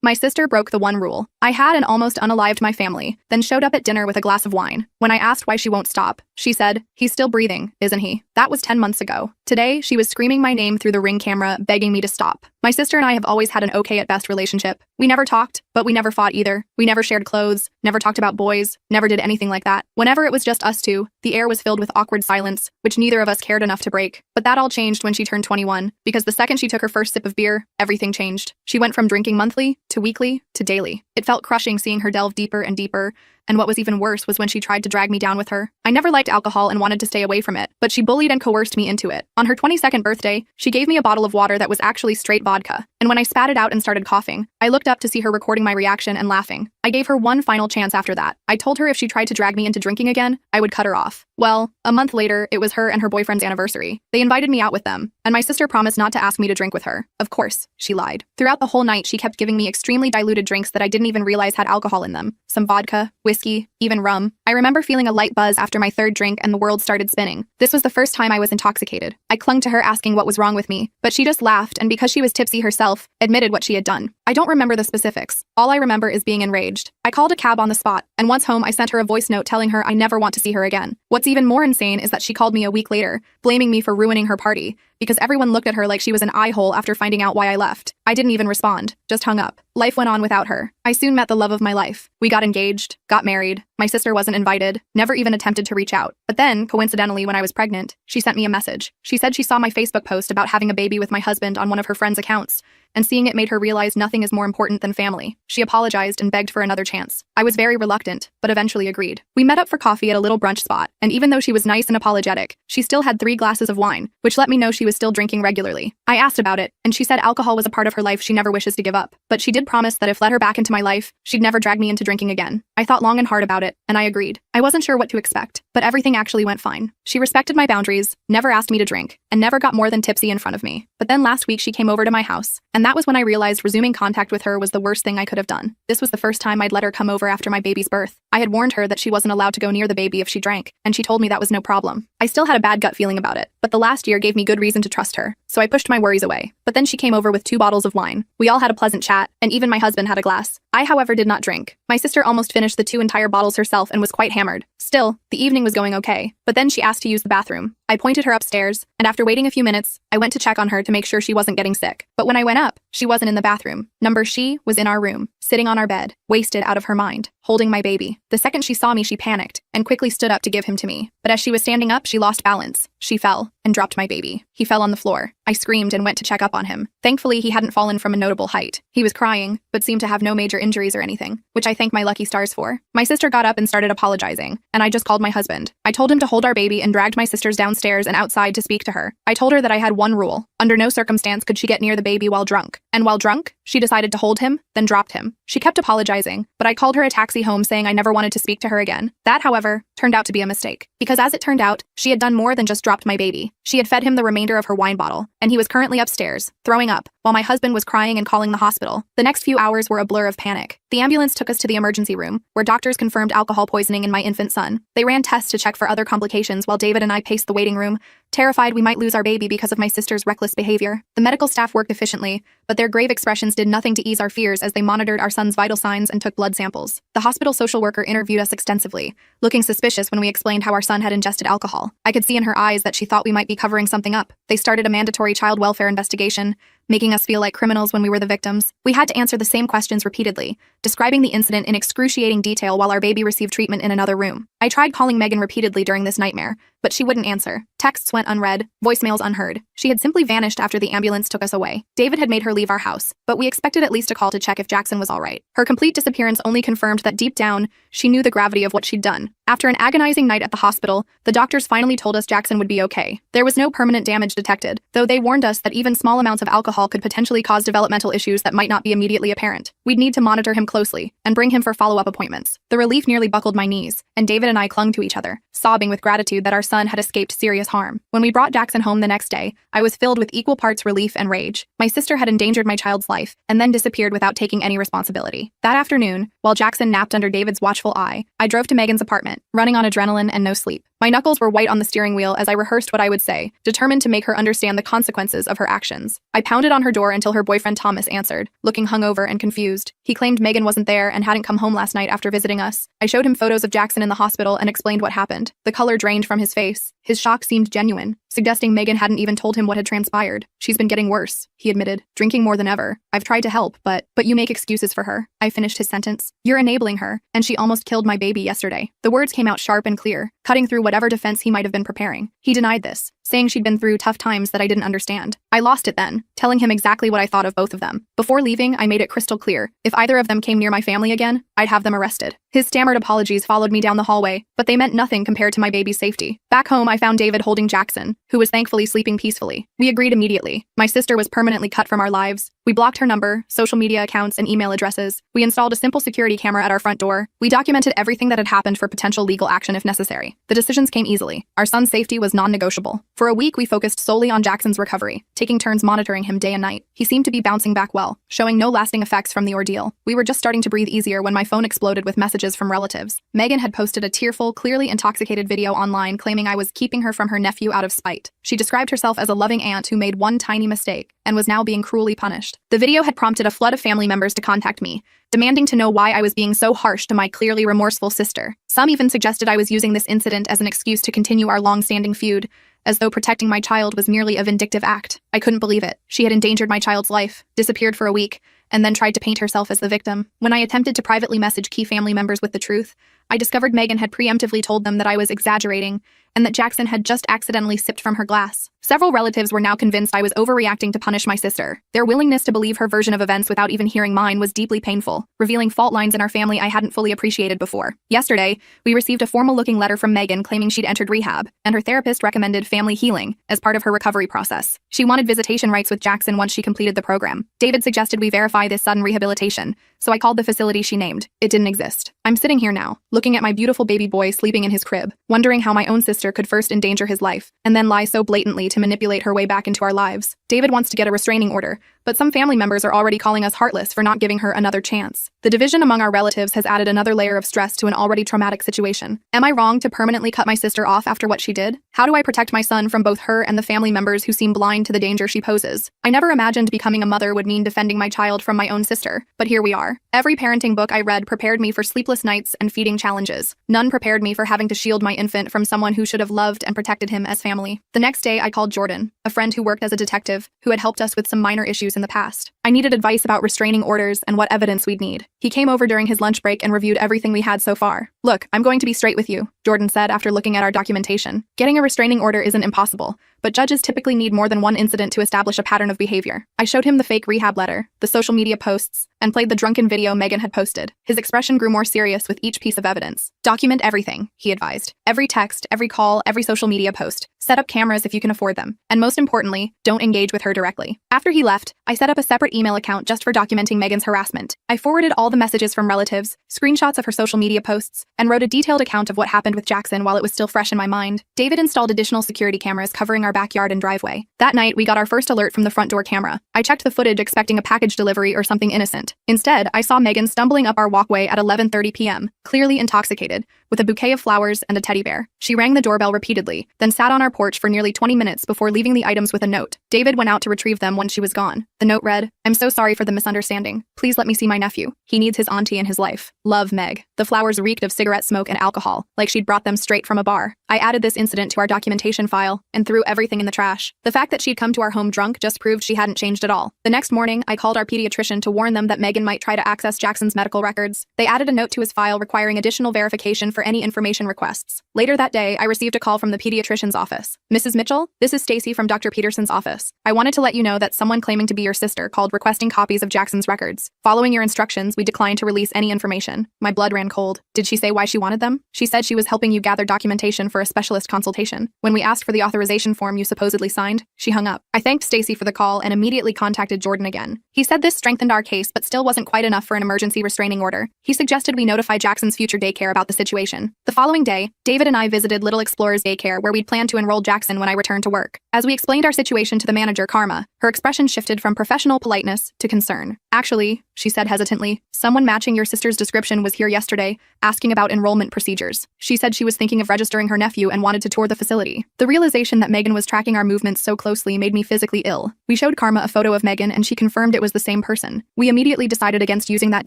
My sister broke the one rule. I had and almost unalived my family, then showed up at dinner with a glass of wine. When I asked why she won't stop, she said, "He's still breathing, isn't he?" That was 10 months ago. Today, she was screaming my name through the Ring camera, begging me to stop. My sister and I have always had an okay at best relationship. We never talked, but we never fought either. We never shared clothes, never talked about boys, never did anything like that. Whenever it was just us two, the air was filled with awkward silence, which neither of us cared enough to break. But that all changed when she turned 21, because the second she took her first sip of beer, everything changed. She went from drinking monthly, to weekly, to daily. It felt crushing seeing her delve deeper and deeper, and what was even worse was when she tried to drag me down with her. I never liked alcohol and wanted to stay away from it, but she bullied and coerced me into it. On her 22nd birthday, she gave me a bottle of water that was actually straight vodka, and when I spat it out and started coughing, I looked up to see her recording my reaction and laughing. I gave her one final chance after that. I told her if she tried to drag me into drinking again, I would cut her off. Well, a month later, it was her and her boyfriend's anniversary. They invited me out with them, and my sister promised not to ask me to drink with her. Of course, she lied. Throughout the whole night, she kept giving me extremely diluted drinks that I didn't even realize had alcohol in them. Some vodka, whiskey, even rum. I remember feeling a light buzz after my third drink and the world started spinning. This was the first time I was intoxicated. I clung to her asking what was wrong with me, but she just laughed and because she was tipsy herself, admitted what she had done. I don't remember the specifics. All I remember is being enraged. I called a cab on the spot, and once home I sent her a voice note telling her I never want to see her again. What's even more insane is that she called me a week later, blaming me for ruining her party, because everyone looked at her like she was an eye-hole after finding out why I left. I didn't even respond, just hung up. Life went on without her. I soon met the love of my life. We got engaged, got married. My sister wasn't invited, never even attempted to reach out. But then, coincidentally, when I was pregnant, she sent me a message. She said she saw my Facebook post about having a baby with my husband on one of her friends' accounts, and seeing it made her realize nothing is more important than family. She apologized and begged for another chance. I was very reluctant, but eventually agreed. We met up for coffee at a little brunch spot, and even though she was nice and apologetic, she still had 3 glasses of wine, which let me know she was still drinking regularly. I asked about it, and she said alcohol was a part of her life she never wishes to give up. But she did promise that if let her back into my life, she'd never drag me into drinking again. I thought long and hard about it, and I agreed. I wasn't sure what to expect, but everything actually went fine. She respected my boundaries, never asked me to drink, and never got more than tipsy in front of me. But then last week she came over to my house, and that was when I realized resuming contact with her was the worst thing I could have done. This was the first time I'd let her come over after my baby's birth. I had warned her that she wasn't allowed to go near the baby if she drank, and she told me that was no problem. I still had a bad gut feeling about it, but the last year gave me good reason to trust her, so I pushed my worries away. But then she came over with 2 bottles of wine. We all had a pleasant chat, and even my husband had a glass. I, however, did not drink. My sister almost finished the 2 entire bottles herself and was quite hammered. Still, the evening was going okay, but then she asked to use the bathroom. I pointed her upstairs, and after waiting a few minutes, I went to check on her to make sure she wasn't getting sick. But when I went up, she wasn't in the bathroom. She was in our room, sitting on our bed, wasted out of her mind, holding my baby. The second she saw me, she panicked and quickly stood up to give him to me. But as she was standing up, she lost balance. She fell and dropped my baby. He fell on the floor. I screamed and went to check up on him. Thankfully, he hadn't fallen from a notable height. He was crying, but seemed to have no major injuries or anything, which I thank my lucky stars for. My sister got up and started apologizing, and I just called my husband. I told him to hold our baby and dragged my sisters downstairs and outside to speak to her. I told her that I had one rule. Under no circumstance could she get near the baby while drunk. And while drunk, she decided to hold him, then dropped him. She kept apologizing, but I called her a taxi home saying I never wanted to speak to her again. That, however, turned out to be a mistake. Because as it turned out, she had done more than just dropped my baby. She had fed him the remainder of her wine bottle, and he was currently upstairs, throwing up, while my husband was crying and calling the hospital. The next few hours were a blur of panic. The ambulance took us to the emergency room, where doctors confirmed alcohol poisoning in my infant son. They ran tests to check for other complications while David and I paced the waiting room, terrified we might lose our baby because of my sister's reckless behavior. The medical staff worked efficiently, but their grave expressions did nothing to ease our fears as they monitored our son's vital signs and took blood samples. The hospital social worker interviewed us extensively, looking suspicious when we explained how our son had ingested alcohol. I could see in her eyes that she thought we might be covering something up. They started a mandatory child welfare investigation, making us feel like criminals when we were the victims. We had to answer the same questions repeatedly, describing the incident in excruciating detail while our baby received treatment in another room. I tried calling Megan repeatedly during this nightmare, but she wouldn't answer. Texts went unread, voicemails unheard. She had simply vanished after the ambulance took us away. David had made her leave our house, but we expected at least a call to check if Jackson was all right. Her complete disappearance only confirmed that deep down, she knew the gravity of what she'd done. After an agonizing night at the hospital, the doctors finally told us Jackson would be okay. There was no permanent damage detected, though they warned us that even small amounts of alcohol could potentially cause developmental issues that might not be immediately apparent. We'd need to monitor him closely and bring him for follow-up appointments. The relief nearly buckled my knees, and David and I clung to each other, sobbing with gratitude that our son had escaped serious harm. When we brought Jackson home the next day, I was filled with equal parts relief and rage. My sister had endangered my child's life and then disappeared without taking any responsibility. That afternoon, while Jackson napped under David's watchful eye, I drove to Megan's apartment, running on adrenaline and no sleep. My knuckles were white on the steering wheel as I rehearsed what I would say, determined to make her understand the consequences of her actions. I pounded on her door until her boyfriend Thomas answered, looking hungover and confused. He claimed Megan wasn't there and hadn't come home last night after visiting us. I showed him photos of Jackson in the hospital and explained what happened. The color drained from his face. His shock seemed genuine, suggesting Megan hadn't even told him what had transpired. She's been getting worse, he admitted, drinking more than ever. I've tried to help, but you make excuses for her. I finished his sentence. You're enabling her, and she almost killed my baby yesterday. The words came out sharp and clear, cutting through whatever defense he might have been preparing. He denied this, saying she'd been through tough times that I didn't understand. I lost it then, telling him exactly what I thought of both of them. Before leaving, I made it crystal clear. If either of them came near my family again, I'd have them arrested. His stammered apologies followed me down the hallway, but they meant nothing compared to my baby's safety. Back home, I found David holding Jackson, who was thankfully sleeping peacefully. We agreed immediately. My sister was permanently cut from our lives. We blocked her number, social media accounts, and email addresses. We installed a simple security camera at our front door. We documented everything that had happened for potential legal action if necessary. The decisions came easily. Our son's safety was non-negotiable. For a week, we focused solely on Jackson's recovery, taking turns monitoring him day and night. He seemed to be bouncing back well, showing no lasting effects from the ordeal. We were just starting to breathe easier when my phone exploded with messages from relatives. Megan had posted a tearful, clearly intoxicated video online claiming I was keeping her from her nephew out of spite. She described herself as a loving aunt who made one tiny mistake and was now being cruelly punished. The video had prompted a flood of family members to contact me, demanding to know why I was being so harsh to my clearly remorseful sister. Some even suggested I was using this incident as an excuse to continue our long-standing feud, as though protecting my child was merely a vindictive act. I couldn't believe it. She had endangered my child's life, disappeared for a week, and then tried to paint herself as the victim. When I attempted to privately message key family members with the truth, I discovered Megan had preemptively told them that I was exaggerating and that Jackson had just accidentally sipped from her glass. Several relatives were now convinced I was overreacting to punish my sister. Their willingness to believe her version of events without even hearing mine was deeply painful, revealing fault lines in our family I hadn't fully appreciated before. Yesterday, we received a formal-looking letter from Megan claiming she'd entered rehab, and her therapist recommended family healing as part of her recovery process. She wanted visitation rights with Jackson once she completed the program. David suggested we verify this sudden rehabilitation, so I called the facility she named. It didn't exist. I'm sitting here now, looking at my beautiful baby boy sleeping in his crib, wondering how my own sister could first endanger his life, and then lie so blatantly to manipulate her way back into our lives. David wants to get a restraining order, but some family members are already calling us heartless for not giving her another chance. The division among our relatives has added another layer of stress to an already traumatic situation. Am I wrong to permanently cut my sister off after what she did? How do I protect my son from both her and the family members who seem blind to the danger she poses? I never imagined becoming a mother would mean defending my child from my own sister, but here we are. Every parenting book I read prepared me for sleepless nights and feeding challenges. None prepared me for having to shield my infant from someone who should have loved and protected him as family. The next day, I called Jordan, a friend who worked as a detective, who had helped us with some minor issues in the past. I needed advice about restraining orders and what evidence we'd need. He came over during his lunch break and reviewed everything we had so far. Look, I'm going to be straight with you, Jordan said after looking at our documentation. Getting a restraining order isn't impossible, but judges typically need more than one incident to establish a pattern of behavior. I showed him the fake rehab letter, the social media posts, and played the drunken video Megan had posted. His expression grew more serious with each piece of evidence. Document everything, he advised. Every text, every call, every social media post. Set up cameras if you can afford them. And most importantly, don't engage with her directly. After he left, I set up a separate email account just for documenting Megan's harassment. I forwarded all the messages from relatives, screenshots of her social media posts, and wrote a detailed account of what happened with Jackson while it was still fresh in my mind. David installed additional security cameras covering our backyard and driveway. That night, we got our first alert from the front door camera. I checked the footage expecting a package delivery or something innocent. Instead, I saw Megan stumbling up our walkway at 11:30 p.m., clearly intoxicated, with a bouquet of flowers and a teddy bear. She rang the doorbell repeatedly, then sat on our porch for nearly 20 minutes before leaving the items with a note. David went out to retrieve them when she was gone. The note read, "I'm so sorry for the misunderstanding. Please let me see my nephew. He needs his auntie in his life. Love, Meg." The flowers reeked of cigarette smoke and alcohol, like she'd brought them straight from a bar. I added this incident to our documentation file and threw everything in the trash. The fact that she'd come to our home drunk just proved she hadn't changed at all. The next morning, I called our pediatrician to warn them that Megan might try to access Jackson's medical records. They added a note to his file requiring additional verification for any information requests. Later that day, I received a call from the pediatrician's office. "Mrs. Mitchell, this is Stacy from Dr. Peterson's office. I wanted to let you know that someone claiming to be your sister called requesting copies of Jackson's records. Following your instructions, we declined to release any information." My blood ran cold. Did she say why she wanted them? She said she was helping you gather documentation for a specialist consultation. When we asked for the authorization form you supposedly signed, she hung up. I thanked Stacy for the call and immediately contacted Jordan again. He said this strengthened our case but still wasn't quite enough for an emergency restraining order. He suggested we notify Jackson's future daycare about the situation. The following day, David and I visited Little Explorers Daycare where we'd planned to enroll Jackson when I returned to work. As we explained our situation to the manager, Karma, her expression shifted from professional politeness to concern. Actually, she said hesitantly, someone matching your sister's description was here yesterday, asking about enrollment procedures. She said she was thinking of registering her nephew and wanted to tour the facility. The realization that Megan was tracking our movements so closely made me physically ill. We showed Karma a photo of Megan and she confirmed it was the same person. We immediately decided against using that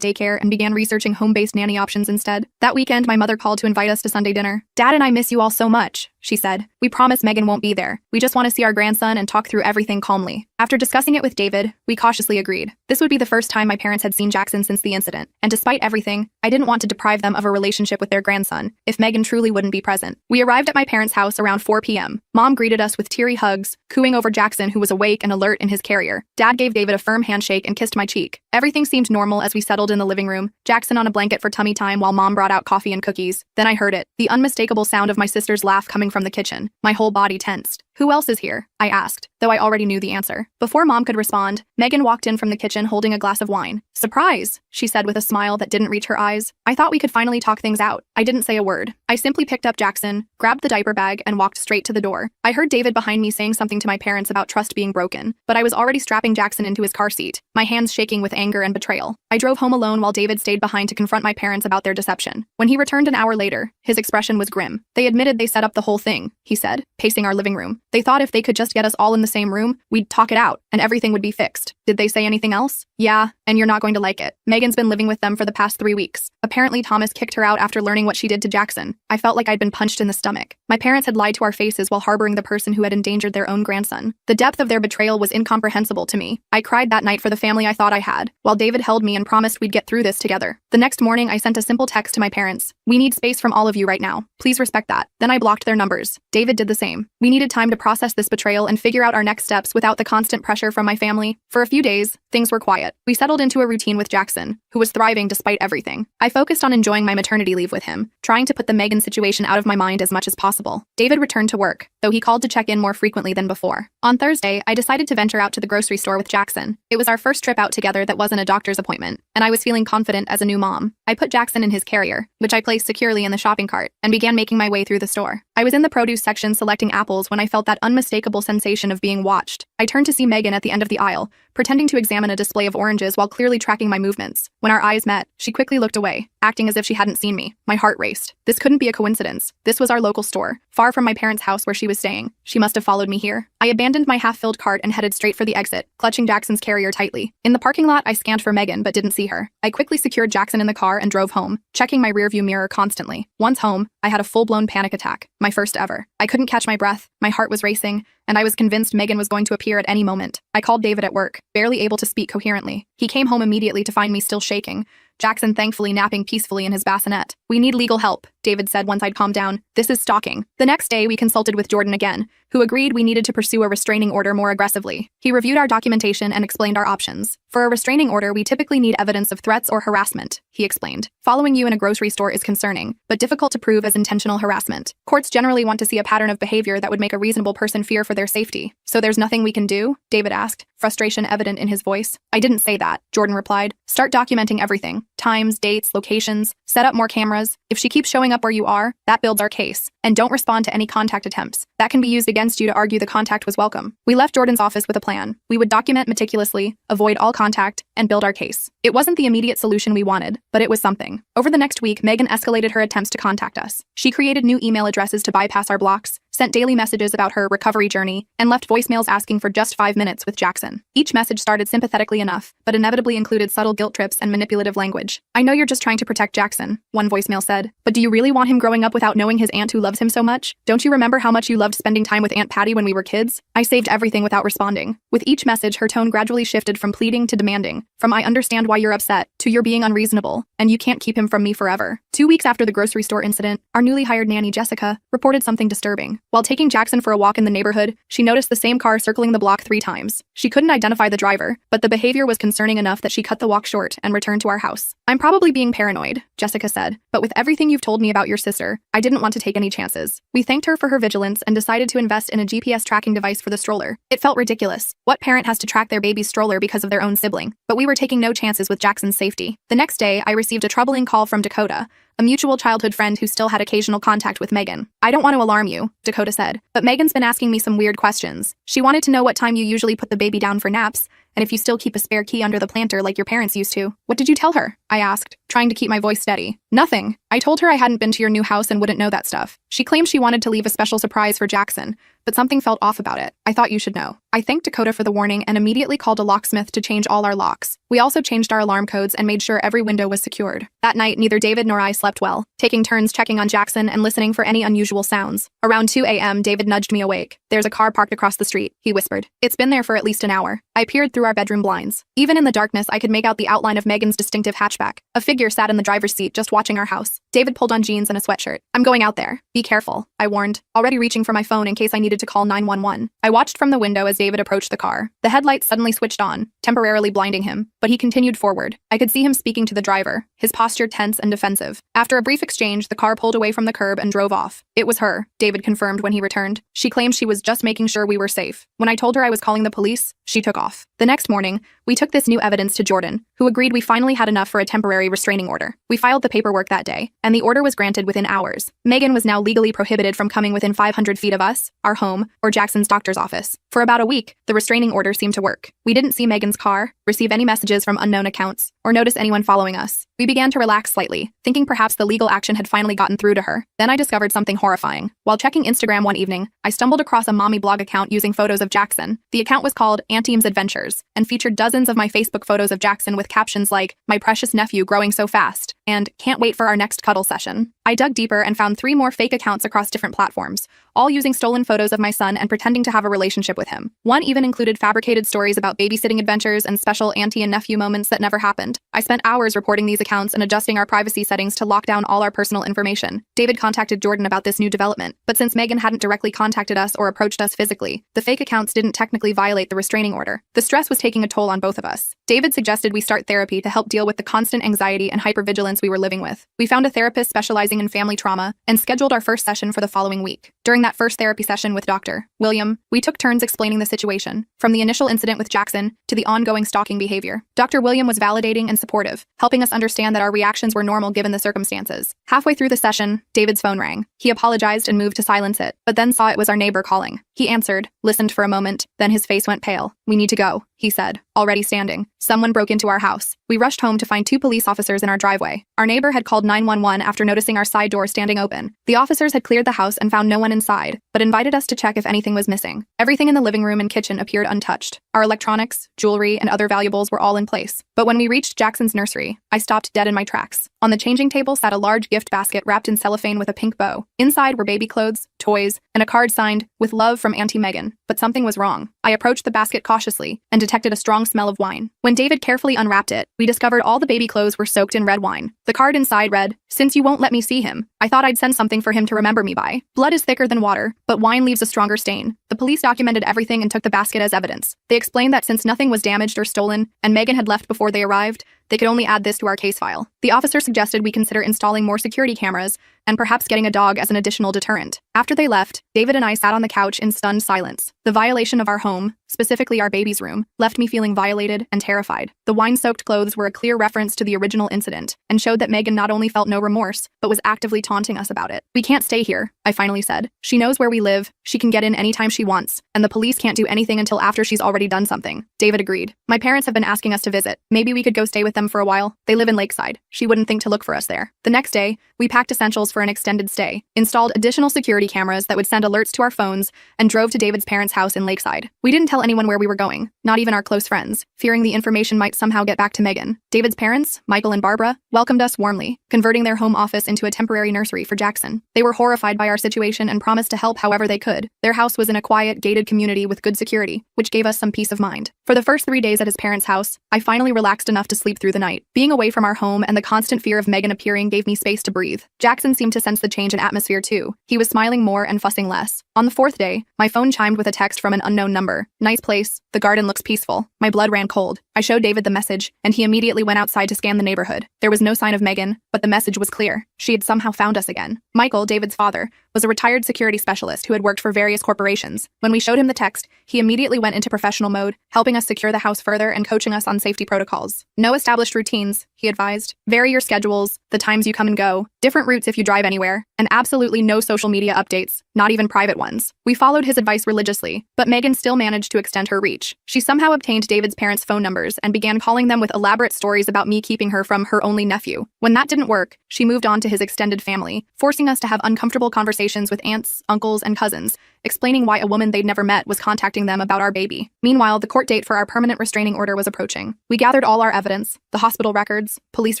daycare and began researching home-based nanny options instead. That weekend, my mother called to invite us to Sunday dinner. Dad and I miss you all so much, she said. We promise Megan won't be there. We just want to see our grandson and talk through everything calmly. After discussing it with David, we cautiously agreed. This would be the first time my parents had seen Jackson since the incident, and despite everything, I didn't want to deprive them of a relationship with their grandson if Megan truly wouldn't be present. We arrived at my parents' house around 4 p.m. Mom greeted us with teary hugs, cooing over Jackson, who was awake and alert in his carrier. Dad gave David a firm handshake and kissed my cheek. Everything seemed normal as we settled in the living room, Jackson on a blanket for tummy time while Mom brought out coffee and cookies. Then I heard it, the unmistakable sound of my sister's laugh coming from the kitchen. My whole body tensed. Who else is here? I asked, though I already knew the answer. Before Mom could respond, Megan walked in from the kitchen holding a glass of wine. Surprise, she said with a smile that didn't reach her eyes. I thought we could finally talk things out. I didn't say a word. I simply picked up Jackson, grabbed the diaper bag, and walked straight to the door. I heard David behind me saying something to my parents about trust being broken, but I was already strapping Jackson into his car seat, my hands shaking with anger and betrayal. I drove home alone while David stayed behind to confront my parents about their deception. When he returned an hour later, his expression was grim. They admitted they set up the whole thing, he said, pacing our living room. They thought if they could just get us all in the same room, we'd talk it out, and everything would be fixed. Did they say anything else? Yeah, and you're not going to like it. Megan's been living with them for the past 3 weeks. Apparently Thomas kicked her out after learning what she did to Jackson. I felt like I'd been punched in the stomach. My parents had lied to our faces while harboring the person who had endangered their own grandson. The depth of their betrayal was incomprehensible to me. I cried that night for the family I thought I had, while David held me and promised we'd get through this together. The next morning, I sent a simple text to my parents. We need space from all of you right now. Please respect that. Then I blocked their numbers. David did the same. We needed time to process this betrayal and figure out our next steps without the constant pressure from my family. For a few days, things were quiet. We settled into a routine with Jackson, who was thriving despite everything. I focused on enjoying my maternity leave with him, trying to put the Megan situation out of my mind as much as possible. David returned to work, though he called to check in more frequently than before. On Thursday, I decided to venture out to the grocery store with Jackson. It was our first trip out together that wasn't a doctor's appointment, and I was feeling confident as a new mom. I put Jackson in his carrier, which I placed securely in the shopping cart, and began making my way through the store. I was in the produce section selecting apples when I felt that unmistakable sensation of being watched. I turned to see Megan at the end of the aisle, pretending to examine a display of oranges while clearly tracking my movements. When our eyes met, she quickly looked away, acting as if she hadn't seen me. My heart raced. This couldn't be a coincidence. This was our local store, far from my parents' house where she was staying. She must have followed me here. I abandoned my half-filled cart and headed straight for the exit, clutching Jackson's carrier tightly. In the parking lot, I scanned for Megan but didn't see her. I quickly secured Jackson in the car and drove home, checking my rearview mirror constantly. Once home, I had a full-blown panic attack, my first ever. I couldn't catch my breath, my heart was racing, and I was convinced Megan was going to appear at any moment. I called David at work, barely able to speak coherently. He came home immediately to find me still shaking, Jackson thankfully napping peacefully in his bassinet. We need legal help, David said once I'd calmed down. This is stalking. The next day, we consulted with Jordan again, who agreed we needed to pursue a restraining order more aggressively. He reviewed our documentation and explained our options. For a restraining order, we typically need evidence of threats or harassment, he explained. Following you in a grocery store is concerning, but difficult to prove as intentional harassment. Courts generally want to see a pattern of behavior that would make a reasonable person fear for their safety. So there's nothing we can do? David asked, frustration evident in his voice. I didn't say that, Jordan replied. Start documenting everything. Times, dates, locations. Set up more cameras. If she keeps showing up where you are, that builds our case. And don't respond to any contact attempts. That can be used against you to argue the contact was welcome. We left Jordan's office with a plan. We would document meticulously, avoid all contact, and build our case. It wasn't the immediate solution we wanted, but it was something. Over the next week, Megan escalated her attempts to contact us. She created new email addresses to bypass our blocks, sent daily messages about her recovery journey, and left voicemails asking for just 5 minutes with Jackson. Each message started sympathetically enough, but inevitably included subtle guilt trips and manipulative language. I know you're just trying to protect Jackson, one voicemail said, but do you really want him growing up without knowing his aunt who loves him so much? Don't you remember how much you loved spending time with Aunt Patty when we were kids? I saved everything without responding. With each message, her tone gradually shifted from pleading to demanding, from I understand why you're upset, to you're being unreasonable, and you can't keep him from me forever. 2 weeks after the grocery store incident, our newly hired nanny, Jessica, reported something disturbing. While taking Jackson for a walk in the neighborhood, she noticed the same car circling the block 3 times. She couldn't identify the driver, but the behavior was concerning enough that she cut the walk short and returned to our house. I'm probably being paranoid, Jessica said, but with everything you've told me about your sister, I didn't want to take any chances. We thanked her for her vigilance and decided to invest in a GPS tracking device for the stroller. It felt ridiculous. What parent has to track their baby's stroller because of their own sibling? But we were taking no chances with Jackson's safety. The next day, I received a troubling call from Dakota, a mutual childhood friend who still had occasional contact with Megan. I don't want to alarm you, Dakota said, but Megan's been asking me some weird questions. She wanted to know what time you usually put the baby down for naps, and if you still keep a spare key under the planter like your parents used to. What did you tell her? I asked, trying to keep my voice steady. Nothing. I told her I hadn't been to your new house and wouldn't know that stuff. She claimed she wanted to leave a special surprise for Jackson, but something felt off about it. I thought you should know. I thanked Dakota for the warning and immediately called a locksmith to change all our locks. We also changed our alarm codes and made sure every window was secured. That night, neither David nor I slept well, taking turns checking on Jackson and listening for any unusual sounds. Around 2 a.m., David nudged me awake. There's a car parked across the street, he whispered. It's been there for at least an hour. I peered through our bedroom blinds. Even in the darkness, I could make out the outline of Megan's distinctive hatchback. A figure sat in the driver's seat just watching our house. David pulled on jeans and a sweatshirt. I'm going out there. Be careful, I warned, already reaching for my phone in case I needed to call 911. I watched from the window as David approached the car. The headlights suddenly switched on, temporarily blinding him, but he continued forward. I could see him speaking to the driver, his posture tense and defensive. After a brief exchange, the car pulled away from the curb and drove off. It was her, David confirmed when he returned. She claimed she was just making sure we were safe. When I told her I was calling the police, she took off. The next morning, we took this new evidence to Jordan, who agreed we finally had enough for a temporary restraining order. We filed the paperwork that day, and the order was granted within hours. Megan was now legally prohibited from coming within 500 feet of us, our home, or Jackson's doctor's office. For about a week, the restraining order seemed to work. We didn't see Megan's car, receive any messages from unknown accounts, or notice anyone following us. We began to relax slightly, thinking perhaps the legal action had finally gotten through to her. Then I discovered something horrifying. While checking Instagram one evening, I stumbled across a mommy blog account using photos of Jackson. The account was called Auntie's Adventures and featured dozens of my Facebook photos of Jackson with captions like, "My precious nephew growing so fast," and "Can't wait for our next cuddle session." I dug deeper and found 3 more fake accounts across different platforms, all using stolen photos of my son and pretending to have a relationship with him. One even included fabricated stories about babysitting adventures and special auntie and nephew moments that never happened. I spent hours reporting these accounts and adjusting our privacy settings to lock down all our personal information. David contacted Jordan about this new development, but since Megan hadn't directly contacted us or approached us physically, the fake accounts didn't technically violate the restraining order. The stress was taking a toll on both of us. David suggested we start therapy to help deal with the constant anxiety and hypervigilance we were living with. We found a therapist specializing in family trauma and scheduled our first session for the following week. During that first therapy session with Dr. William, we took turns explaining the situation, from the initial incident with Jackson to the ongoing stalking behavior. Dr. William was validating and supportive, helping us understand that our reactions were normal given the circumstances. Halfway through the session, David's phone rang. He apologized and moved to silence it, but then saw it was our neighbor calling. He answered, listened for a moment, then his face went pale. "We need to go," he said, already standing. "Someone broke into our house." We rushed home to find 2 police officers in our driveway. Our neighbor had called 911 after noticing our side door standing open. The officers had cleared the house and found no one inside, but invited us to check if anything was missing. Everything in the living room and kitchen appeared untouched. Our electronics, jewelry, and other valuables were all in place. But when we reached Jackson's nursery, I stopped dead in my tracks. On the changing table sat a large gift basket wrapped in cellophane with a pink bow. Inside were baby clothes, toys, and a card signed, "With love from Auntie Megan." But something was wrong. I approached the basket cautiously and detected a strong smell of wine. When David carefully unwrapped it, we discovered all the baby clothes were soaked in red wine. The card inside read, "Since you won't let me see him, I thought I'd send something for him to remember me by. Blood is thicker than water, but wine leaves a stronger stain." The police documented everything and took the basket as evidence. They explained that since nothing was damaged or stolen, and Megan had left before they arrived, they could only add this to our case file. The officer suggested we consider installing more security cameras and perhaps getting a dog as an additional deterrent. After they left, David and I sat on the couch in stunned silence. The violation of our home, specifically our baby's room, left me feeling violated and terrified. The wine-soaked clothes were a clear reference to the original incident and showed that Megan not only felt no remorse, but was actively taunting us about it. "We can't stay here," I finally said. "She knows where we live, she can get in anytime she wants, and the police can't do anything until after she's already done something." David agreed. "My parents have been asking us to visit. Maybe we could go stay with them for a while. They live in Lakeside. She wouldn't think to look for us there." The next day, we packed essentials for an extended stay, installed additional security cameras that would send alerts to our phones, and drove to David's parents' house in Lakeside. We didn't tell anyone where we were going, not even our close friends, fearing the information might somehow get back to Megan. David's parents, Michael and Barbara, welcomed us warmly, converting their home office into a temporary nursery for Jackson. They were horrified by our situation and promised to help however they could. Their house was in a quiet, gated community with good security, which gave us some peace of mind. For the first 3 days at his parents' house, I finally relaxed enough to sleep through the night. Being away from our home and the constant fear of Megan appearing gave me space to breathe. Jackson seemed to sense the change in atmosphere too. He was smiling more and fussing less. On the 4th day, my phone chimed with a text from an unknown number. "Nice place. The garden looks peaceful." My blood ran cold. I showed David the message, and he immediately went outside to scan the neighborhood. There was no sign of Megan, but the message was clear. She had somehow found us again. Michael, David's father, was a retired security specialist who had worked for various corporations. When we showed him the text, he immediately went into professional mode, helping us secure the house further and coaching us on safety protocols. No establishment established routines, he advised. Vary your schedules, the times you come and go, different routes if you drive anywhere, and absolutely no social media updates, not even private ones. We followed his advice religiously, but Megan still managed to extend her reach. She somehow obtained David's parents' phone numbers and began calling them with elaborate stories about me keeping her from her only nephew. When that didn't work, she moved on to his extended family, forcing us to have uncomfortable conversations with aunts, uncles, and cousins, explaining why a woman they'd never met was contacting them about our baby. Meanwhile, the court date for our permanent restraining order was approaching. We gathered all our evidence, the hospital records, police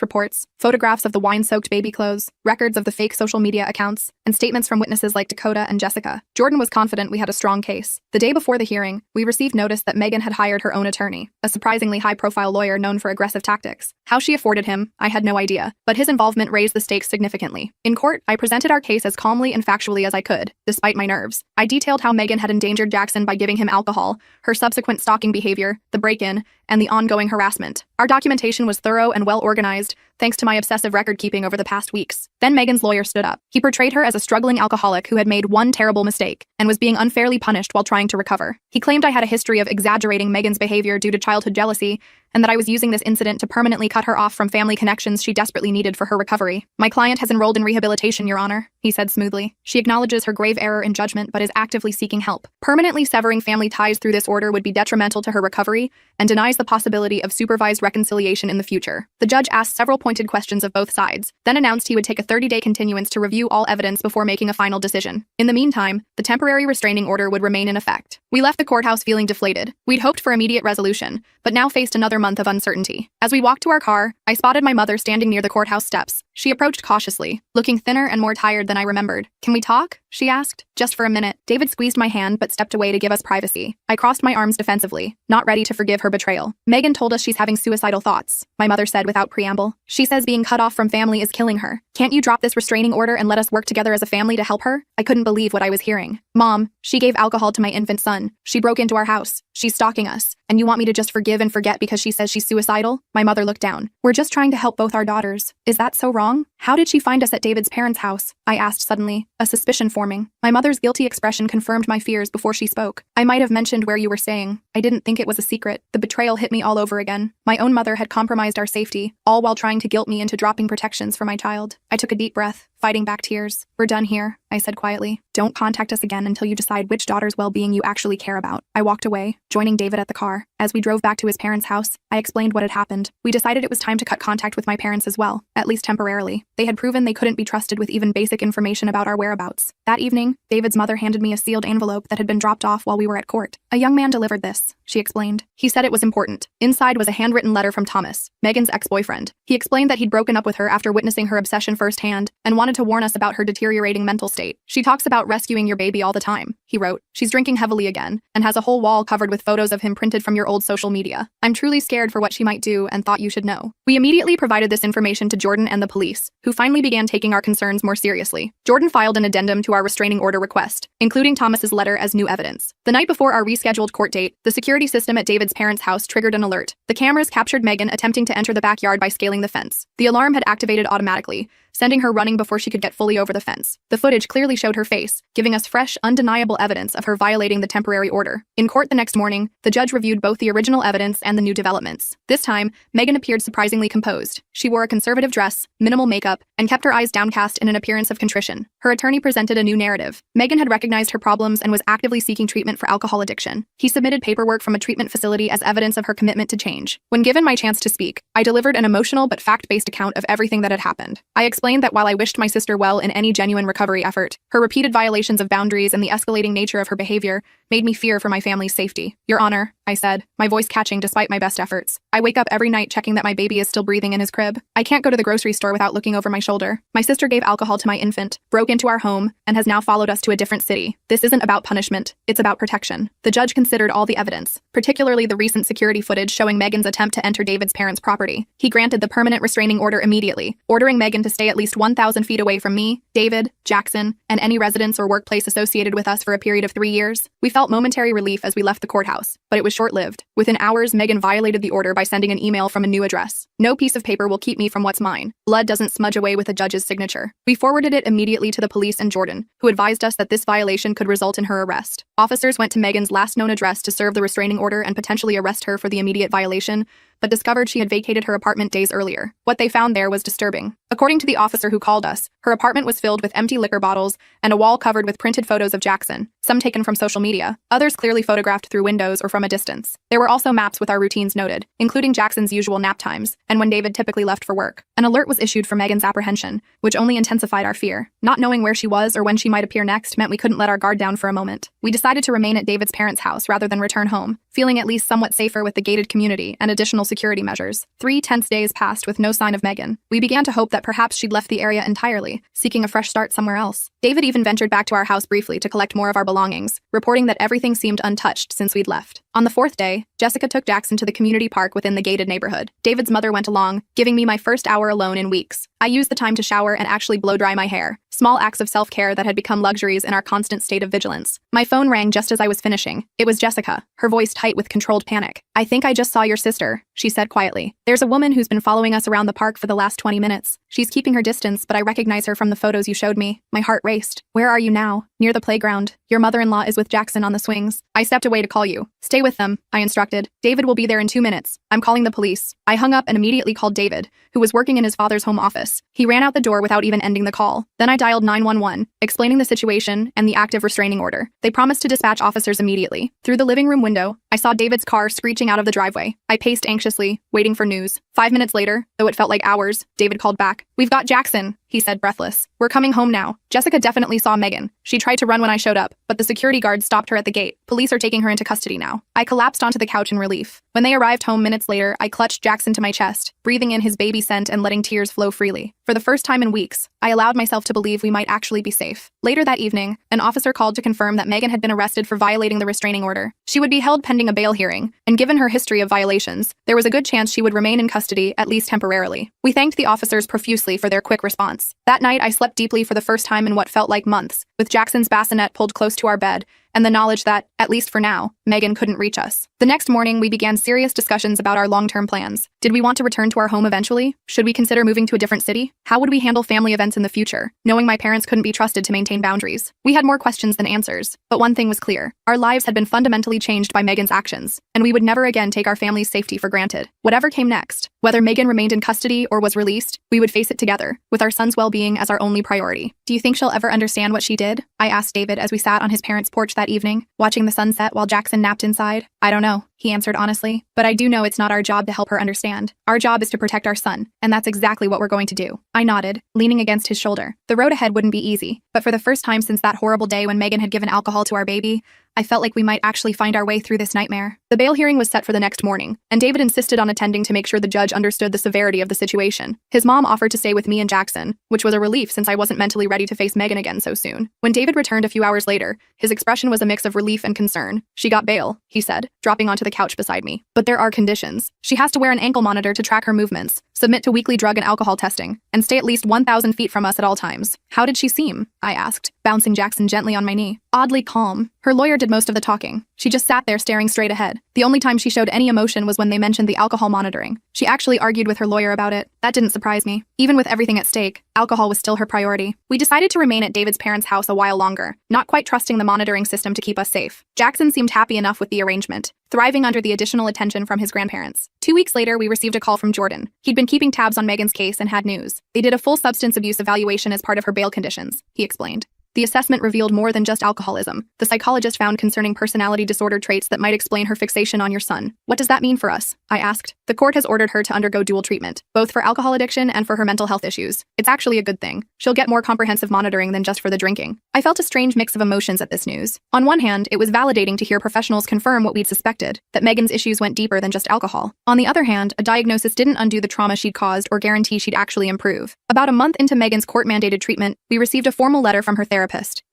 reports, photographs of the wine-soaked baby clothes, records of the fake social media accounts, and statements from witnesses like Dakota and Jessica. Jordan was confident we had a strong case. The day before the hearing, we received notice that Megan had hired her own attorney, a surprisingly high-profile lawyer known for aggressive tactics. How she afforded him, I had no idea, but his involvement raised the stakes significantly. In court, I presented our case as calmly and factually as I could, despite my nerves. I detailed how Megan had endangered Jackson by giving him alcohol, her subsequent stalking behavior, the break-in, and the ongoing harassment. Our documentation was thorough and well-organized, thanks to my obsessive record-keeping over the past weeks. Then Megan's lawyer stood up. He portrayed her as a struggling alcoholic who had made one terrible mistake and was being unfairly punished while trying to recover. He claimed I had a history of exaggerating Megan's behavior due to childhood jealousy, and that I was using this incident to permanently cut her off from family connections she desperately needed for her recovery. My client has enrolled in rehabilitation, Your Honor, he said smoothly. She acknowledges her grave error in judgment but is actively seeking help. Permanently severing family ties through this order would be detrimental to her recovery and denies the possibility of supervised reconciliation in the future. The judge asked several pointed questions of both sides, then announced he would take a 30-day continuance to review all evidence before making a final decision. In the meantime, the temporary restraining order would remain in effect. We left the courthouse feeling deflated. We'd hoped for immediate resolution, but now faced another month of uncertainty. As we walked to our car, I spotted my mother standing near the courthouse steps. She approached cautiously, looking thinner and more tired than I remembered. "Can we talk?" she asked. "Just for a minute." David squeezed my hand but stepped away to give us privacy. I crossed my arms defensively, not ready to forgive her betrayal. "Megan told us she's having suicidal thoughts," my mother said without preamble. "She says being cut off from family is killing her. Can't you drop this restraining order and let us work together as a family to help her?" I couldn't believe what I was hearing. "Mom, she gave alcohol to my infant son. She broke into our house. She's stalking us. And you want me to just forgive and forget because she says she's suicidal?" My mother looked down. "We're just trying to help both our daughters. Is that so wrong? How did she find us at David's parents' house?" I asked suddenly, a suspicion forming. My mother's guilty expression confirmed my fears before she spoke. "I might have mentioned where you were staying. I didn't think it was a secret." The betrayal hit me all over again. My own mother had compromised our safety, all while trying to guilt me into dropping protections for my child. I took a deep breath, fighting back tears. "We're done here," I said quietly. "Don't contact us again until you decide which daughter's well-being you actually care about." I walked away, joining David at the car. As we drove back to his parents' house, I explained what had happened. We decided it was time to cut contact with my parents as well, at least temporarily. They had proven they couldn't be trusted with even basic information about our whereabouts. That evening, David's mother handed me a sealed envelope that had been dropped off while we were at court. "A young man delivered this," she explained. "He said it was important." Inside was a handwritten letter from Thomas, Megan's ex-boyfriend. He explained that he'd broken up with her after witnessing her obsession firsthand and wanted to warn us about her deteriorating mental state. "She talks about rescuing your baby all the time," he wrote. "She's drinking heavily again and has a whole wall covered with photos of him printed from your old social media. I'm truly scared for what she might do and thought you should know." We immediately provided this information to Jordan and the police, who finally began taking our concerns more seriously. Jordan filed an addendum to our restraining order request, including Thomas's letter as new evidence. The night before our rescheduled court date, the security system at David's parents' house triggered an alert. The cameras captured Megan attempting to enter the backyard by scaling the fence. The alarm had activated automatically, sending her running before she could get fully over the fence. The footage clearly showed her face, giving us fresh, undeniable evidence of her violating the temporary order. In court the next morning, the judge reviewed both the original evidence and the new developments. This time, Megan appeared surprisingly composed. She wore a conservative dress, minimal makeup, and kept her eyes downcast in an appearance of contrition. Her attorney presented a new narrative. Megan had recognized her problems and was actively seeking treatment for alcohol addiction. He submitted paperwork from a treatment facility as evidence of her commitment to change. When given my chance to speak, I delivered an emotional but fact-based account of everything that had happened. I explained that while I wished my sister well in any genuine recovery effort, her repeated violations of boundaries and the escalating nature of her behavior made me fear for my family's safety. "Your Honor," I said, my voice catching despite my best efforts. "I wake up every night checking that my baby is still breathing in his crib. I can't go to the grocery store without looking over my shoulder. My sister gave alcohol to my infant, broke into our home, and has now followed us to a different city. This isn't about punishment, it's about protection." The judge considered all the evidence, particularly the recent security footage showing Megan's attempt to enter David's parents' property. He granted the permanent restraining order immediately, ordering Megan to stay at least 1,000 feet away from me, David, Jackson, and any residence or workplace associated with us for a period of 3 years. We felt momentary relief as we left the courthouse, but it was short-lived. Within hours, Megan violated the order by sending an email from a new address. "No piece of paper will keep me from what's mine. Blood doesn't smudge away with a judge's signature." We forwarded it immediately to the police and Jordan, who advised us that this violation could result in her arrest. Officers went to Megan's last known address to serve the restraining order and potentially arrest her for the immediate violation, but discovered she had vacated her apartment days earlier. What they found there was disturbing. According to the officer who called us, her apartment was filled with empty liquor bottles and a wall covered with printed photos of Jackson, some taken from social media, others clearly photographed through windows or from a distance. There were also maps with our routines noted, including Jackson's usual nap times and when David typically left for work. An alert was issued for Megan's apprehension, which only intensified our fear. Not knowing where she was or when she might appear next meant we couldn't let our guard down for a moment. We decided to remain at David's parents' house rather than return home, feeling at least somewhat safer with the gated community and additional security measures. 3 tense days passed with no sign of Megan. We began to hope that perhaps she'd left the area entirely, seeking a fresh start somewhere else. David even ventured back to our house briefly to collect more of our belongings, reporting that everything seemed untouched since we'd left. On the 4th day, Jessica took Jackson to the community park within the gated neighborhood. David's mother went along, giving me my first hour alone in weeks. I used the time to shower and actually blow-dry my hair, small acts of self-care that had become luxuries in our constant state of vigilance. My phone rang just as I was finishing. It was Jessica, her voice tight with controlled panic. "I think I just saw your sister," she said quietly. "There's a woman who's been following us around the park for the last 20 minutes. She's keeping her distance, but I recognize her from the photos you showed me." My heart raced. "Where are you now?" "Near the playground. Your mother-in-law is with Jackson on the swings. I stepped away to call you." "Stay with them," I instructed. "David will be there in 2 minutes. I'm calling the police." I hung up and immediately called David, who was working in his father's home office. He ran out the door without even ending the call. Then I dialed 911, explaining the situation and the active restraining order. They promised to dispatch officers immediately. Through the living room window, I saw David's car screeching out of the driveway. I paced anxiously, waiting for news. 5 minutes later, though it felt like hours, David called back. "We've got Jackson," he said, breathless. "We're coming home now." Jessica definitely saw Megan. She tried to run when I showed up, but the security guard stopped her at the gate. "Police are taking her into custody now." I collapsed onto the couch in relief. When they arrived home minutes later, I clutched Jackson to my chest, breathing in his baby scent and letting tears flow freely. For the first time in weeks, I allowed myself to believe we might actually be safe. Later that evening, an officer called to confirm that Megan had been arrested for violating the restraining order. She would be held pending a bail hearing, and given her history of violations, there was a good chance she would remain in custody, at least temporarily. We thanked the officers profusely for their quick response. That night, I slept deeply for the first time in what felt like months, with Jackson's bassinet pulled close to our bed, and the knowledge that, at least for now, Megan couldn't reach us. The next morning, we began serious discussions about our long-term plans. Did we want to return to our home eventually? Should we consider moving to a different city? How would we handle family events in the future, knowing my parents couldn't be trusted to maintain boundaries? We had more questions than answers, but one thing was clear. Our lives had been fundamentally changed by Megan's actions, and we would never again take our family's safety for granted. Whatever came next, whether Megan remained in custody or was released, we would face it together, with our son's well-being as our only priority. "Do you think she'll ever understand what she did?" I asked David as we sat on his parents' porch that evening, watching the sunset while Jackson napped inside. "I don't know," he answered honestly, "but I do know it's not our job to help her understand. Our job is to protect our son, and that's exactly what we're going to do." I nodded, leaning against his shoulder. The road ahead wouldn't be easy, but for the first time since that horrible day when Megan had given alcohol to our baby, I felt like we might actually find our way through this nightmare. The bail hearing was set for the next morning, and David insisted on attending to make sure the judge understood the severity of the situation. His mom offered to stay with me and Jackson, which was a relief since I wasn't mentally ready to face Megan again so soon. When David returned a few hours later, his expression was a mix of relief and concern. "She got bail," he said, dropping onto the couch beside me. "But there are conditions. She has to wear an ankle monitor to track her movements, submit to weekly drug and alcohol testing, and stay at least 1,000 feet from us at all times." "How did she seem?" I asked, bouncing Jackson gently on my knee. "Oddly calm. Her lawyer did most of the talking. She just sat there staring straight ahead. The only time she showed any emotion was when they mentioned the alcohol monitoring. She actually argued with her lawyer about it. That didn't surprise me. Even with everything at stake, alcohol was still her priority." We decided to remain at David's parents' house a while longer, not quite trusting the monitoring system to keep us safe. Jackson seemed happy enough with the arrangement, thriving under the additional attention from his grandparents. 2 weeks later, we received a call from Jordan. He'd been keeping tabs on Megan's case and had news. They did a full substance abuse evaluation as part of her bail conditions, he explained. The assessment revealed more than just alcoholism. The psychologist found concerning personality disorder traits that might explain her fixation on your son. "What does that mean for us?" I asked. "The court has ordered her to undergo dual treatment, both for alcohol addiction and for her mental health issues. It's actually a good thing. She'll get more comprehensive monitoring than just for the drinking." I felt a strange mix of emotions at this news. On one hand, it was validating to hear professionals confirm what we'd suspected, that Megan's issues went deeper than just alcohol. On the other hand, a diagnosis didn't undo the trauma she'd caused or guarantee she'd actually improve. About a month into Megan's court-mandated treatment, we received a formal letter from her therapist.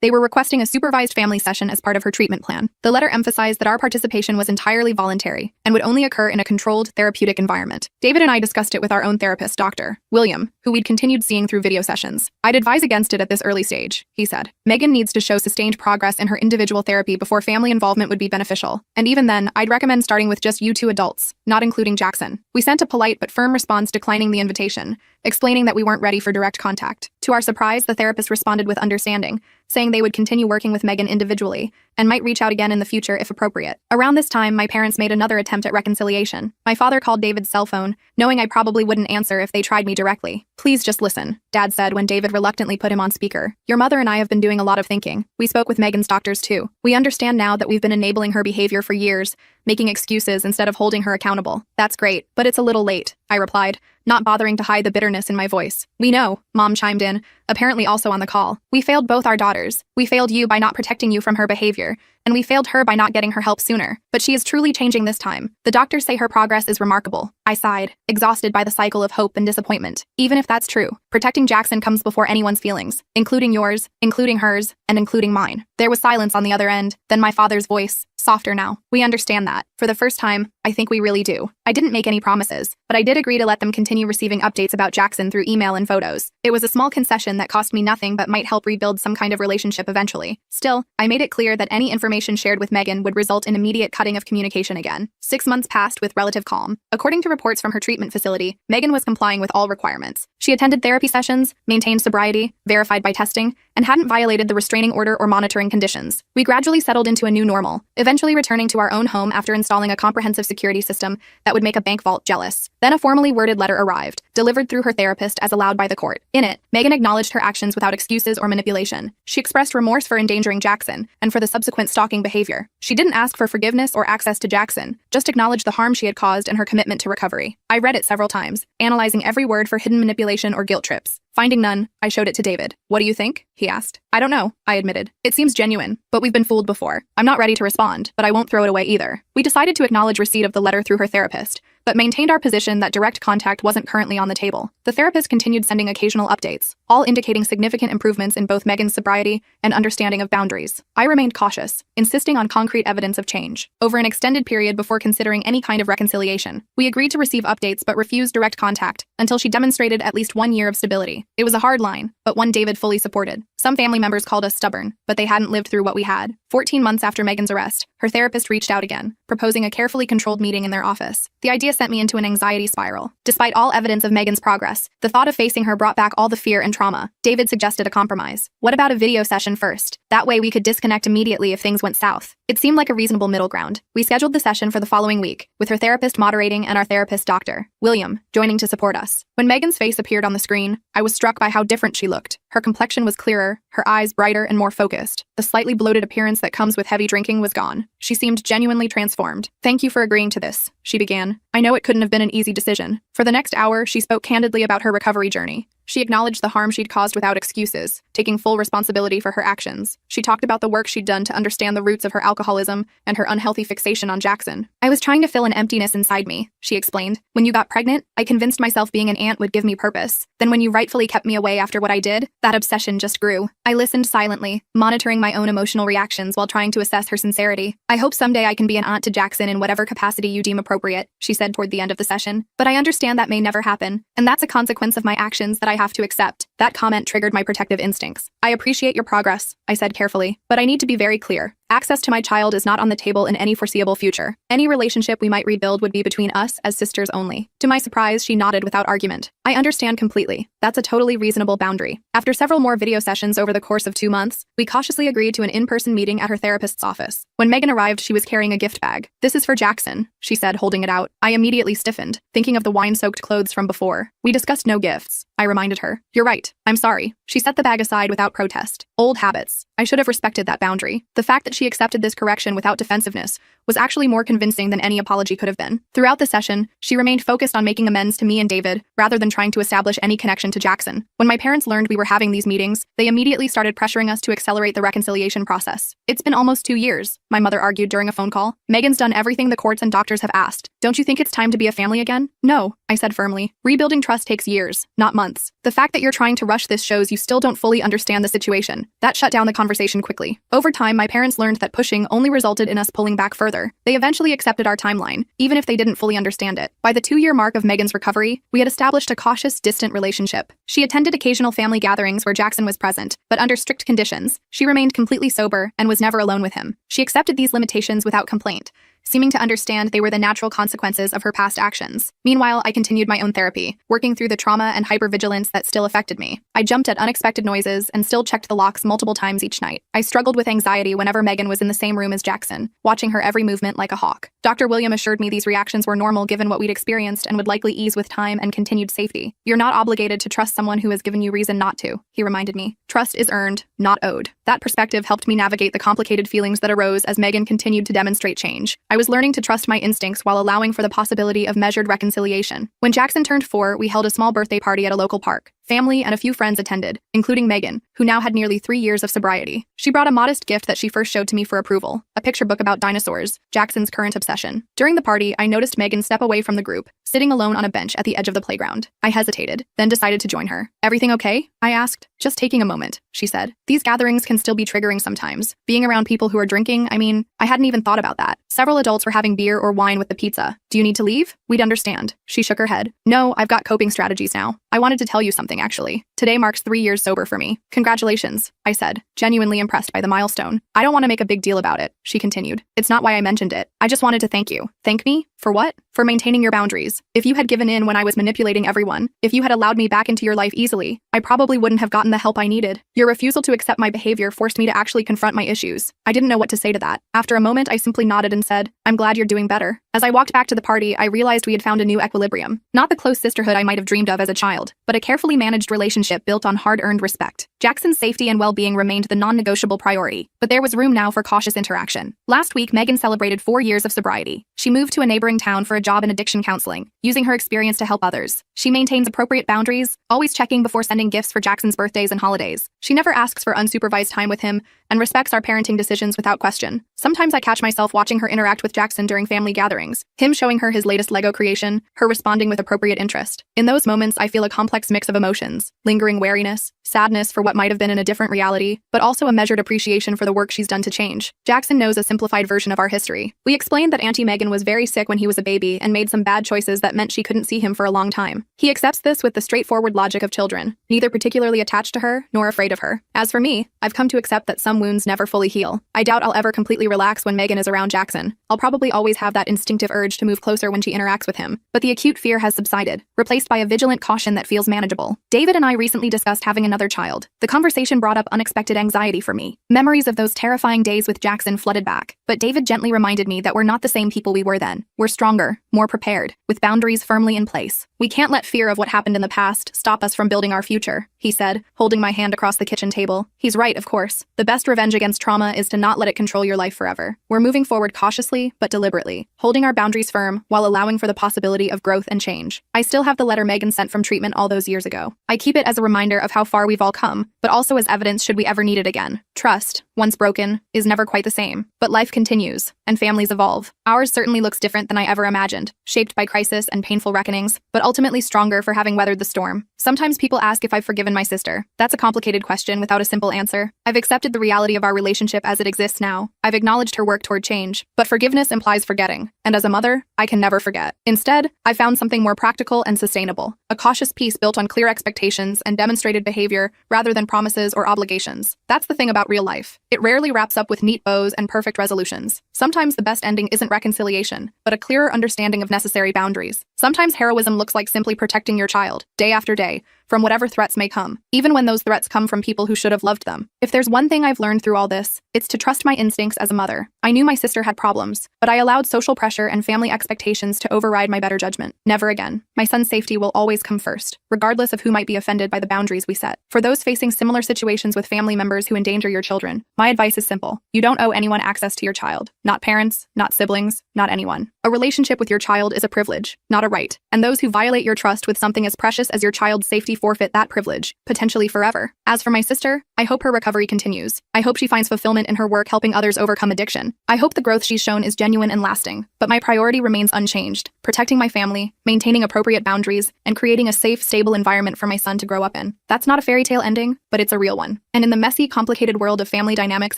They were requesting a supervised family session as part of her treatment plan. The letter emphasized that our participation was entirely voluntary and would only occur in a controlled, therapeutic environment. David and I discussed it with our own therapist, Dr. William, who we'd continued seeing through video sessions. "I'd advise against it at this early stage," he said. "Megan needs to show sustained progress in her individual therapy before family involvement would be beneficial. And even then, I'd recommend starting with just you two adults, not including Jackson." We sent a polite but firm response declining the invitation, explaining that we weren't ready for direct contact. To our surprise, the therapist responded with understanding, saying they would continue working with Megan individually and might reach out again in the future if appropriate. Around this time, my parents made another attempt at reconciliation. My father called David's cell phone, knowing I probably wouldn't answer if they tried me directly. "Please just listen," Dad said when David reluctantly put him on speaker. "Your mother and I have been doing a lot of thinking. We spoke with Megan's doctors too. We understand now that we've been enabling her behavior for years, making excuses instead of holding her accountable. That's great, but it's a little late," I replied, not bothering to hide the bitterness in my voice. "We know," Mom chimed in, apparently also on the call. "We failed both our daughters. We failed you by not protecting you from her behavior, and we failed her by not getting her help sooner. But she is truly changing this time. The doctors say her progress is remarkable." I sighed, exhausted by the cycle of hope and disappointment. Even if that's true, protecting Jackson comes before anyone's feelings, including yours, including hers, and including mine. There was silence on the other end, then my father's voice, softer now. "We understand that. For the first time, I think we really do." I didn't make any promises, but I did agree to let them continue receiving updates about Jackson through email and photos. It was a small concession that cost me nothing but might help rebuild some kind of relationship eventually. Still, I made it clear that any information shared with Megan would result in immediate cutting of communication again. 6 months passed with relative calm. According to reports from her treatment facility, Megan was complying with all requirements. She attended therapy sessions, maintained sobriety, verified by testing, and hadn't violated the restraining order or monitoring conditions. We gradually settled into a new normal, eventually returning to our own home after installing a comprehensive security system that would make a bank vault jealous. Then a formally worded letter arrived, delivered through her therapist as allowed by the court. In it, Megan acknowledged her actions without excuses or manipulation. She expressed remorse for endangering Jackson and for the subsequent stalking behavior. She didn't ask for forgiveness or access to Jackson, just acknowledged the harm she had caused and her commitment to recovery. I read it several times, analyzing every word for hidden manipulation or guilt trips. Finding none, I showed it to David. "What do you think?" he asked. "I don't know," I admitted. "It seems genuine, but we've been fooled before. I'm not ready to respond, but I won't throw it away either." We decided to acknowledge receipt of the letter through her therapist, but maintained our position that direct contact wasn't currently on the table. The therapist continued sending occasional updates, all indicating significant improvements in both Megan's sobriety and understanding of boundaries. I remained cautious, insisting on concrete evidence of change. Over an extended period before considering any kind of reconciliation, we agreed to receive updates but refused direct contact until she demonstrated at least 1 year of stability. It was a hard line, but one David fully supported. Some family members called us stubborn, but they hadn't lived through what we had. 14 months after Megan's arrest, her therapist reached out again, proposing a carefully controlled meeting in their office. The idea sent me into an anxiety spiral. Despite all evidence of Megan's progress, the thought of facing her brought back all the fear and trauma. David suggested a compromise. "What about a video session first? That way we could disconnect immediately if things went south." It seemed like a reasonable middle ground. We scheduled the session for the following week, with her therapist moderating and our therapist doctor, William, joining to support us. When Megan's face appeared on the screen, I was struck by how different she looked. Her complexion was clearer, her eyes brighter and more focused. The slightly bloated appearance that comes with heavy drinking was gone. She seemed genuinely transformed. "Thank you for agreeing to this," she began. "I know it couldn't have been an easy decision." For the next hour, she spoke candidly about her recovery journey. She acknowledged the harm she'd caused without excuses, taking full responsibility for her actions. She talked about the work she'd done to understand the roots of her alcoholism and her unhealthy fixation on Jackson. "I was trying to fill an emptiness inside me," she explained. "When you got pregnant, I convinced myself being an aunt would give me purpose. Then when you rightfully kept me away after what I did, that obsession just grew." I listened silently, monitoring my own emotional reactions while trying to assess her sincerity. "I hope someday I can be an aunt to Jackson in whatever capacity you deem appropriate," she said toward the end of the session. "But I understand that may never happen, and that's a consequence of my actions that I have to accept." That comment triggered my protective instincts. "I appreciate your progress," I said carefully, "but I need to be very clear. Access to my child is not on the table in any foreseeable future. Any relationship we might rebuild would be between us as sisters only." To my surprise, she nodded without argument. "I understand completely. That's a totally reasonable boundary." After several more video sessions over the course of 2 months, we cautiously agreed to an in-person meeting at her therapist's office. When Megan arrived, she was carrying a gift bag. "This is for Jackson," she said, holding it out. I immediately stiffened, thinking of the wine-soaked clothes from before. "We discussed no gifts," I reminded her. "You're right. I'm sorry." She set the bag aside without protest. Old habits. I should have respected that boundary. The fact that she accepted this correction without defensiveness was actually more convincing than any apology could have been. Throughout the session, she remained focused on making amends to me and David, rather than trying to establish any connection to Jackson. When my parents learned we were having these meetings, they immediately started pressuring us to accelerate the reconciliation process. "It's been almost 2 years," my mother argued during a phone call. "Megan's done everything the courts and doctors have asked. Don't you think it's time to be a family again?" "No," I said firmly. "Rebuilding trust takes years, not months. The fact that you're trying to rush this shows you still don't fully understand the situation." That shut down the conversation quickly. Over time, my parents learned that pushing only resulted in us pulling back further. They eventually accepted our timeline, even if they didn't fully understand it. By the 2-year mark of Megan's recovery, we had established a cautious, distant relationship. She attended occasional family gatherings where Jackson was present, but under strict conditions. She remained completely sober and was never alone with him. She accepted these limitations without complaint, seeming to understand they were the natural consequences of her past actions. Meanwhile, I continued my own therapy, working through the trauma and hypervigilance that still affected me. I jumped at unexpected noises and still checked the locks multiple times each night. I struggled with anxiety whenever Megan was in the same room as Jackson, watching her every movement like a hawk. Dr. William assured me these reactions were normal given what we'd experienced and would likely ease with time and continued safety. You're not obligated to trust someone who has given you reason not to, he reminded me. Trust is earned, not owed. That perspective helped me navigate the complicated feelings that arose as Megan continued to demonstrate change. I was learning to trust my instincts while allowing for the possibility of measured reconciliation. When Jackson turned 4, we held a small birthday party at a local park. Family and a few friends attended, including Megan, who now had nearly 3 years of sobriety. She brought a modest gift that she first showed to me for approval, a picture book about dinosaurs, Jackson's current obsession. During the party, I noticed Megan step away from the group, sitting alone on a bench at the edge of the playground. I hesitated, then decided to join her. Everything okay? I asked. Just taking a moment, she said. These gatherings can still be triggering sometimes. Being around people who are drinking, I hadn't even thought about that. Several adults were having beer or wine with the pizza. Do you need to leave? We'd understand. She shook her head. No, I've got coping strategies now. I wanted to tell you something, actually. Today marks 3 years sober for me. Congratulations, I said, genuinely impressed by the milestone. I don't want to make a big deal about it, she continued. It's not why I mentioned it. I just wanted to thank you. Thank me? For what? For maintaining your boundaries. If you had given in when I was manipulating everyone, if you had allowed me back into your life easily, I probably wouldn't have gotten the help I needed. Your refusal to accept my behavior forced me to actually confront my issues. I didn't know what to say to that. After a moment, I simply nodded and said, I'm glad you're doing better. As I walked back to the party, I realized we had found a new equilibrium. Not the close sisterhood I might have dreamed of as a child, but a carefully managed relationship built on hard-earned respect. Jackson's safety and well-being remained the non-negotiable priority, but there was room now for cautious interaction. Last week, Megan celebrated 4 years of sobriety. She moved to a neighboring town for a job in addiction counseling, using her experience to help others. She maintains appropriate boundaries, always checking before sending gifts for Jackson's birthdays and holidays. She never asks for unsupervised time with him and respects our parenting decisions without question. Sometimes I catch myself watching her interact with Jackson during family gatherings, him showing her his latest Lego creation, her responding with appropriate interest. In those moments, I feel a complex mix of emotions, lingering wariness, sadness for what might have been in a different reality, but also a measured appreciation for the work she's done to change. Jackson knows a simplified version of our history. We explained that Auntie Megan was very sick when he was a baby and made some bad choices that meant she couldn't see him for a long time. He accepts this with the straightforward logic of children, neither particularly attached to her nor afraid of her. As for me, I've come to accept that some wounds never fully heal. I doubt I'll ever completely relax when Megan is around Jackson. I'll probably always have that instinctive urge to move closer when she interacts with him, but the acute fear has subsided, replaced by a vigilant caution that feels manageable. David and I recently discussed having another child. The conversation brought up unexpected anxiety for me. Memories of those terrifying days with Jackson flooded back, but David gently reminded me that we're not the same people we were then. We're stronger, more prepared, with boundaries firmly in place. We can't let fear of what happened in the past stop us from building our future, he said, holding my hand across the kitchen table. He's right, of course. The best revenge against trauma is to not let it control your life forever. We're moving forward cautiously, but deliberately, holding our boundaries firm while allowing for the possibility of growth and change. I still have the letter Megan sent from treatment all those years ago. I keep it as a reminder of how far we've all come, but also as evidence should we ever need it again. Trust, once broken, is never quite the same. But life continues, and families evolve. Ours certainly looks different than I ever imagined, shaped by crisis and painful reckonings, but ultimately stronger for having weathered the storm. Sometimes people ask if I've forgiven my sister. That's a complicated question without a simple answer. I've accepted the reality of our relationship as it exists now. I've acknowledged her work toward change, but forgiveness implies forgetting. And as a mother, I can never forget. Instead, I found something more practical and sustainable, a cautious peace built on clear expectations and demonstrated behavior rather than promises or obligations. That's the thing about real life. It rarely wraps up with neat bows and perfect resolutions. Sometimes the best ending isn't reconciliation, but a clearer understanding of necessary boundaries. Sometimes heroism looks like simply protecting your child, day after day, from whatever threats may come, even when those threats come from people who should have loved them. If there's one thing I've learned through all this, it's to trust my instincts as a mother. I knew my sister had problems, but I allowed social pressure and family expectations to override my better judgment. Never again. My son's safety will always come first, regardless of who might be offended by the boundaries we set. For those facing similar situations with family members who endanger your children, my advice is simple. You don't owe anyone access to your child. Not parents, not siblings, not anyone. A relationship with your child is a privilege, not a right. And those who violate your trust with something as precious as your child's safety forfeit that privilege, potentially forever. As for my sister, I hope her recovery continues. I hope she finds fulfillment in her work helping others overcome addiction. I hope the growth she's shown is genuine and lasting. But my priority remains unchanged: protecting my family, maintaining appropriate boundaries, and creating a safe, stable environment for my son to grow up in. That's not a fairy tale ending, but it's a real one. And in the messy, complicated world of family dynamics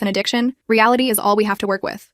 and addiction, reality is all we have to work with.